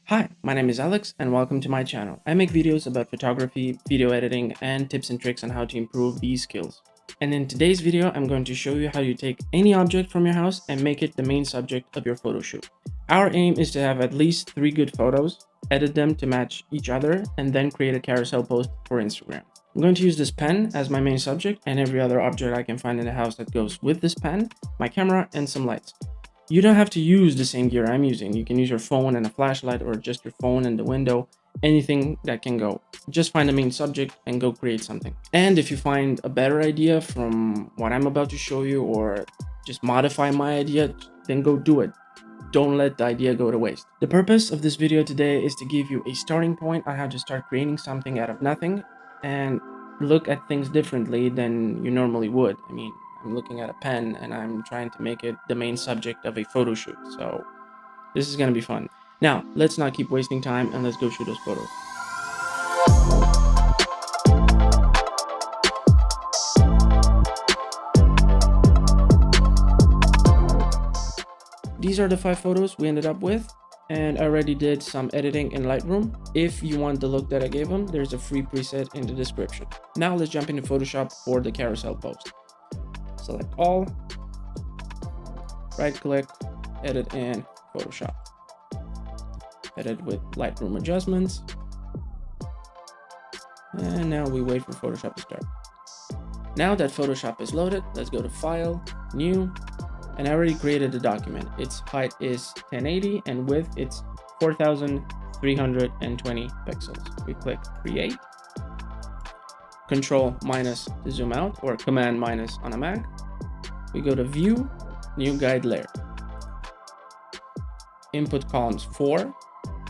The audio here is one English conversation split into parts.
Hi, my name is Alex and welcome to my channel. I make videos about photography, video editing, and tips and tricks on how to improve these skills. And in today's video, I'm going to show you how you take any object from your house and make it the main subject of your photo shoot. Our aim is to have at least 3 good photos, edit them to match each other, and then create a carousel post for Instagram. I'm going to use this pen as my main subject and every other object I can find in the house that goes with this pen, my camera, and some lights. You don't have to use the same gear I'm using. You can use your phone and a flashlight, or just your phone and the window, anything that can go. Just find the main subject and go create something. And if you find a better idea from what I'm about to show you, or just modify my idea, then go do it. Don't let the idea go to waste. The purpose of this video today is to give you a starting point on how to start creating something out of nothing and look at things differently than you normally would. I'm looking at a pen and I'm trying to make it the main subject of a photo shoot. So this is going to be fun. Now, let's not keep wasting time and let's go shoot those photos. These are the 5 photos we ended up with, and I already did some editing in Lightroom. If you want the look that I gave them, there's a free preset in the description. Now let's jump into Photoshop for the carousel post. Select all, right click, edit in Photoshop. Edit with Lightroom adjustments. And now we wait for Photoshop to start. Now that Photoshop is loaded, let's go to File, New, and I already created the document. Its height is 1080 and width it's 4320 pixels. We click Create. Control minus to zoom out, or Command minus on a Mac. We go to View, New Guide Layer. Input columns 4.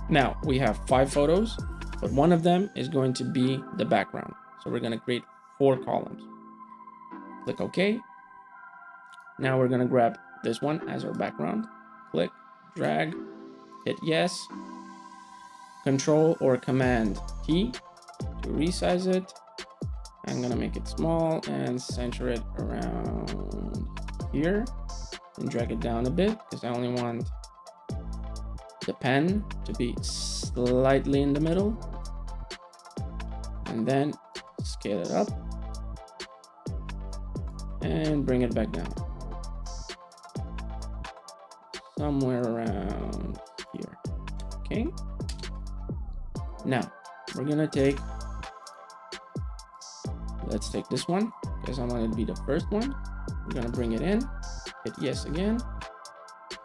Now we have 5 photos, but one of them is going to be the background. So we're going to create 4 columns. Click OK. Now we're going to grab this one as our background. Click, drag, hit yes. Control or Command T to resize it. I'm going to make it small and center it around here and drag it down a bit because I only want the pen to be slightly in the middle, and then scale it up and bring it back down somewhere around here. Okay, now we're gonna let's take this one because I want it to be the first one. We're gonna bring it in, hit yes again,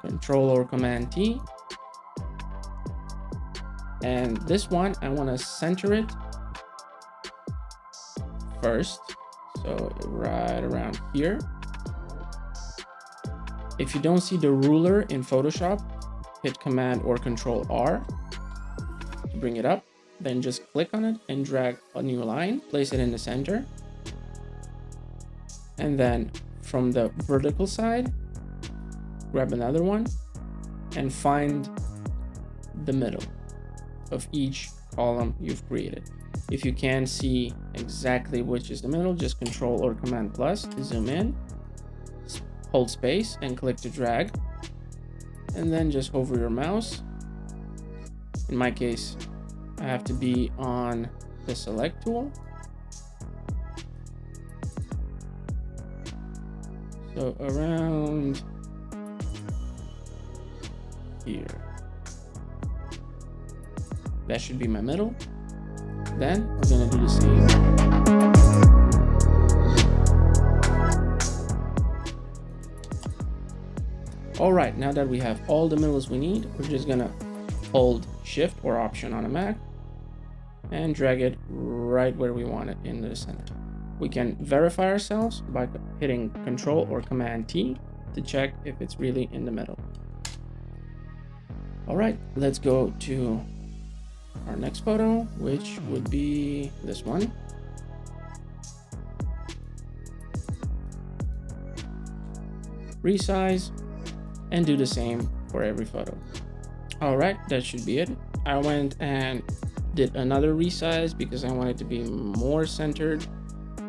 Control or Command T. And this one, I want to center it first. So right around here. If you don't see the ruler in Photoshop, hit Command or Control R to bring it up. Then just click on it and drag a new line, place it in the center. And then from the vertical side, grab another one and find the middle of each column you've created. If you can't see exactly which is the middle, just Control or Command plus to zoom in, hold space and click to drag, and then just hover your mouse. In my case, I have to be on the select tool. So around here. That should be my middle. Then we're gonna do the same. All right, now that we have all the middles we need, we're just gonna hold Shift or Option on a Mac and drag it right where we want it in the center. We can verify ourselves by hitting Control or Command T to check if it's really in the middle. All right, let's go to our next photo, which would be this one. Resize and do the same for every photo. All right, that should be it. I went and did another resize because I wanted to be more centered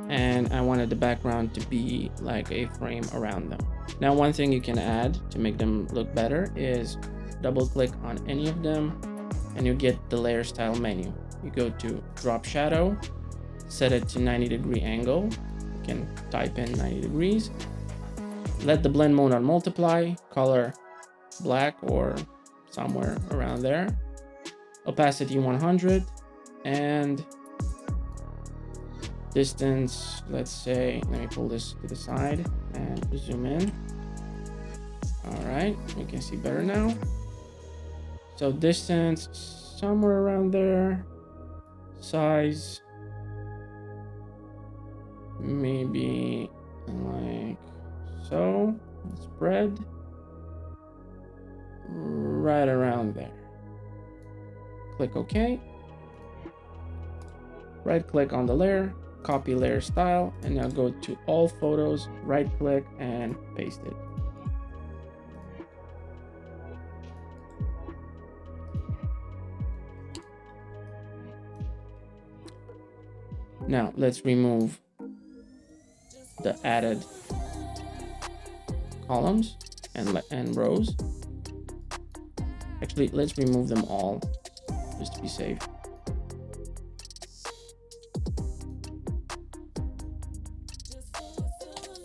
and I wanted the background to be like a frame around them. Now, one thing you can add to make them look better is double click on any of them, and you get the layer style menu. You go to drop shadow, set it to 90-degree angle. You can type in 90 degrees. Let the blend mode on multiply, color black or somewhere around there. Opacity 100, and distance, let's say, let me pull this to the side and zoom in. All right, you can see better now. So distance somewhere around there. Size maybe like so. Spread right around there. Click OK. Right click on the layer, copy layer style, and now go to all photos, right click and paste it. Now let's remove the added columns and rows. Actually, let's remove them all just to be safe.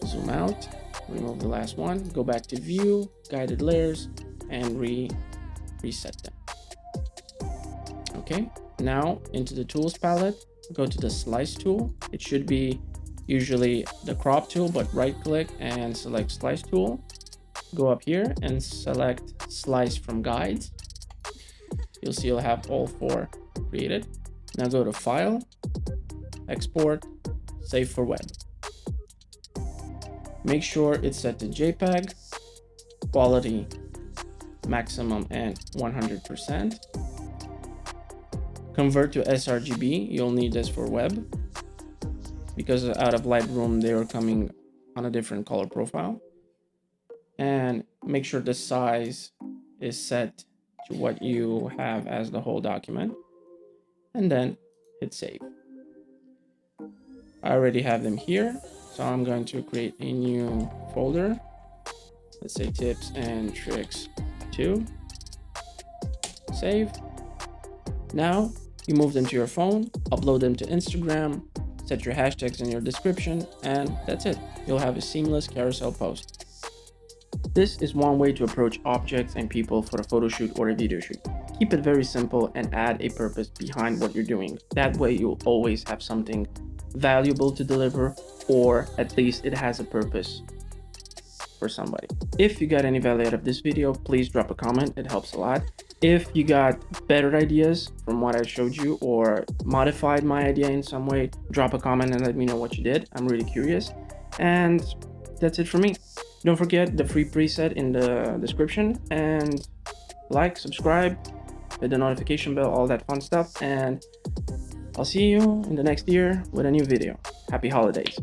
Zoom out, remove the last one, go back to view, guided layers, and reset them. Okay, now into the tools palette, go to the slice tool. It should be usually the crop tool, but right click and select slice tool. Go up here and select slice from guides. You'll see you'll have all 4 created. Now go to file, export, save for web. Make sure it's set to JPEG, quality maximum and 100%. Convert to sRGB, you'll need this for web, because out of Lightroom they are coming on a different color profile. And make sure the size is set to what you have as the whole document, and then hit save. I already have them here, so I'm going to create a new folder. Let's say tips and tricks 2. Save. Now you move them to your phone, upload them to Instagram, set your hashtags in your description, and that's it. You'll have a seamless carousel post. This is one way to approach objects and people for a photo shoot or a video shoot. Keep it very simple and add a purpose behind what you're doing. That way you'll always have something valuable to deliver, or at least it has a purpose for somebody. If you got any value out of this video, please drop a comment. It helps a lot. If you got better ideas from what I showed you or modified my idea in some way, drop a comment and let me know what you did. I'm really curious. And that's it for me. Don't forget the free preset in the description, and like, subscribe, hit the notification bell, all that fun stuff. And I'll see you in the next year with a new video. Happy holidays.